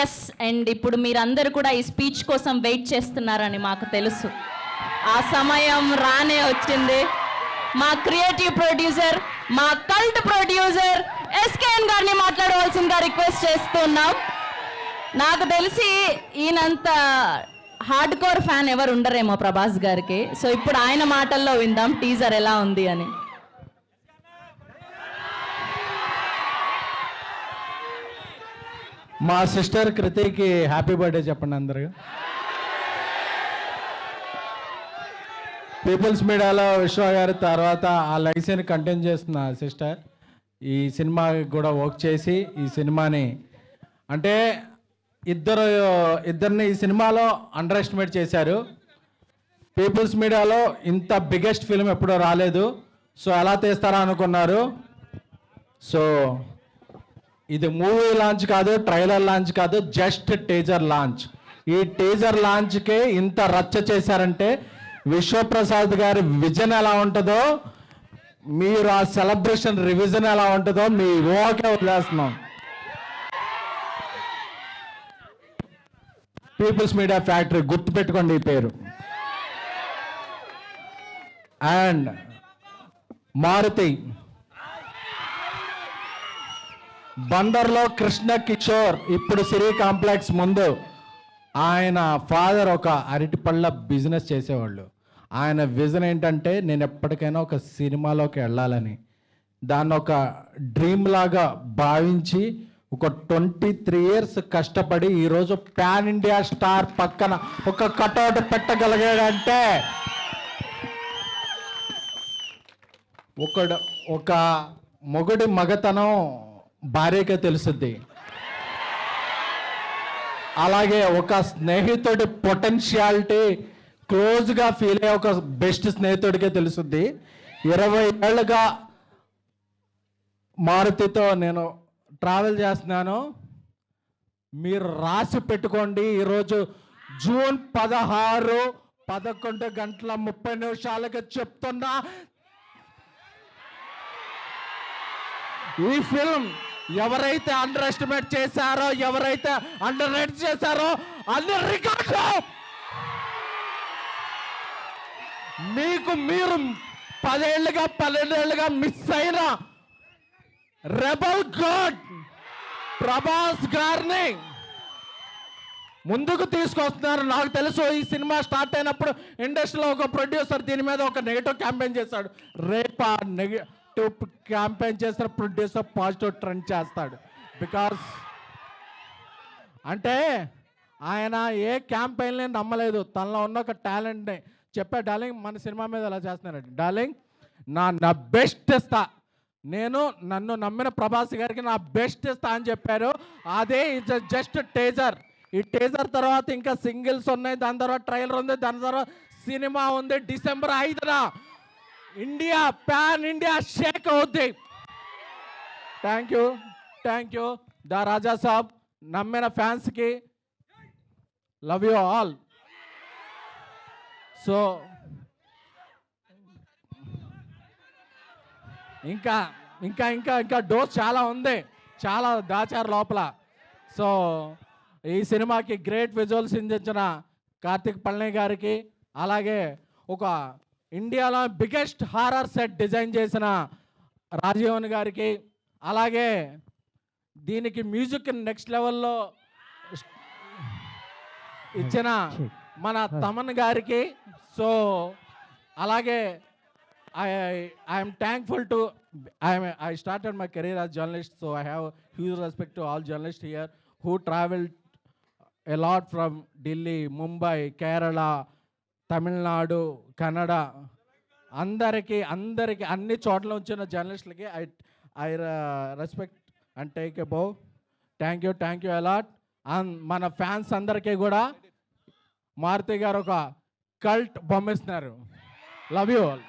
Yes, and ఇప్పుడు మీరందరూ కూడా ఈ స్పీచ్ కోసం వెయిట్ చేస్తున్నారని మాకు తెలుసు. ఆ సమయం రానే వచ్చింది. మా క్రియేటివ్ ప్రొడ్యూసర్, మా కల్ట్ ప్రొడ్యూసర్ ఎస్కేఎన్ గారిని మాట్లాడవలసిందిగా రిక్వెస్ట్ చేస్తున్నాం. నాకు తెలిసి ఈయనంత హార్డ్ కోర్ ఫ్యాన్ ఎవరు ఉండరేమో ప్రభాస్ గారికి. సో ఇప్పుడు ఆయన మాటల్లో విందాం టీజర్ ఎలా ఉంది అని. మా సిస్టర్ కృతికి హ్యాపీ బర్త్డే చెప్పండి అందరూ. పీపుల్స్ మీడియాలో విశ్వ గారి తర్వాత ఆ లైసెన్స్ కంటిన్యూ చేస్తున్న సిస్టర్ ఈ సినిమాకి కూడా వర్క్ చేసి ఈ సినిమాని అంటే ఇద్దరిని ఈ సినిమాలో అండర్ ఎస్టిమేట్ చేశారు. పీపుల్స్ మీడియాలో ఇంత బిగ్గెస్ట్ ఫిల్మ్ ఎప్పుడూ రాలేదు. సో ఎలా తీస్తారా అనుకున్నారు. సో ఇది మూవీ లాంచ్ కాదు, ట్రైలర్ లాంచ్ కాదు, జస్ట్ టీజర్ లాంచ్. ఈ టీజర్ లాంచ్కే ఇంత రచ్చ చేశారంటే విశ్వప్రసాద్ గారి విజన్ ఎలా ఉంటుందో, మీరు ఆ సెలబ్రేషన్ రివిజన్ ఎలా ఉంటుందో మీ ఊహకే వదిలేస్తున్నాం. పీపుల్స్ మీడియా ఫ్యాక్టరీ గుర్తుపెట్టుకోండి ఈ పేరు. అండ్ మారుతి బందర్లో కృష్ణ కిషోర్ ఇప్పుడు సిరి కాంప్లెక్స్ ముందు ఆయన ఫాదర్ ఒక అరటిపళ్ళ బిజినెస్ చేసేవాళ్ళు. ఆయన విజన్ ఏంటంటే నేను ఎప్పటికైనా ఒక సినిమాలోకి వెళ్ళాలని, దాన్ని ఒక డ్రీమ్ లాగా భావించి ఒక 23 years కష్టపడి ఈరోజు పాన్ ఇండియా స్టార్ పక్కన ఒక కటౌట్ పెట్టగలిగాడంటే ఒక మొగుడి మగతనం భార్యకే తెలుస్తుంది. అలాగే ఒక స్నేహితుడి పొటెన్షియాలిటీ క్లోజ్గా ఫీల్ అయ్యే ఒక బెస్ట్ స్నేహితుడికే తెలుస్తుంది. 20 ఏళ్ళుగా మారుతితో నేను ట్రావెల్ చేస్తున్నాను. మీరు రాసి పెట్టుకోండి. ఈరోజు జూన్ 16 11:30 చెప్తున్నా, ఈ ఫిల్మ్ ఎవరైతే అండర్ ఎస్టిమేట్ చేశారో, ఎవరైతే అండర్ రేట్ చేశారో అన్ని రికార్డులు మీకు మీరు 12 ఏళ్ళుగా మిస్ అయిన రెబల్ గాడ్ ప్రభాస్ గారిని ముందుకు తీసుకొస్తున్నారు. నాకు తెలుసు ఈ సినిమా స్టార్ట్ అయినప్పుడు ఇండస్ట్రీలో ఒక ప్రొడ్యూసర్ దీని మీద ఒక నెగిటివ్ క్యాంపెయిన్ చేశాడు. రేపు ఆ నెగిటివ్ క్యాంపెయిన్ చేసిన ప్రొడ్యూసర్ పాజిటివ్ ట్రెండ్ చేస్తాడు. బికాస్ అంటే ఆయన ఏ క్యాంపెయిన్ని నమ్మలేదు, తనలో ఉన్న ఒక టాలెంట్ని చెప్పా. డార్లింగ్ మన సినిమా మీద ఎలా చేస్తున్నారండి, డార్లింగ్ నా బెస్ట్ ఇస్తా, నేను నన్ను నమ్మిన ప్రభాస్ గారికి నా బెస్ట్ ఇస్తా అని చెప్పారు. అదే జస్ట్ టేజర్. ఈ టేజర్ తర్వాత ఇంకా సింగిల్స్ ఉన్నాయి, దాని తర్వాత ట్రైలర్ ఉంది, దాని తర్వాత సినిమా ఉంది. December 5న ఇండియా పాన్ ఇండియా షేక్ అవుద్ది. Thank you the Raja Saab. నమ్మిన ఫ్యాన్స్కి లవ్ యూ ఆల్. సో ఇంకా ఇంకా ఇంకా ఇంకా డోస్ చాలా ఉంది, చాలా దాచారు లోపల. సో ఈ సినిమాకి గ్రేట్ విజువల్స్ అందించిన కార్తిక్ పళని గారికి, అలాగే ఒక ఇండియాలో బిగ్గెస్ట్ హారర్ సెట్ డిజైన్ చేసిన రాజీవన్ గారికి, అలాగే దీనికి మ్యూజిక్ నెక్స్ట్ లెవెల్లో ఇచ్చిన మన తమన్ గారికి. సో అలాగే I'm thankful to I started my career as journalist, so I have huge respect to all journalists here who traveled a lot from Delhi, Mumbai, Kerala, Tamil Nadu, Kannada. అందరికీ అన్ని చోట్ల వచ్చిన జర్నలిస్టులకి I respect and take a bow. Thank you a lot. And మన fans అందరికీ కూడా మారుతి గారు ఒక cult బొమ్మిస్తున్నారు. Love you all.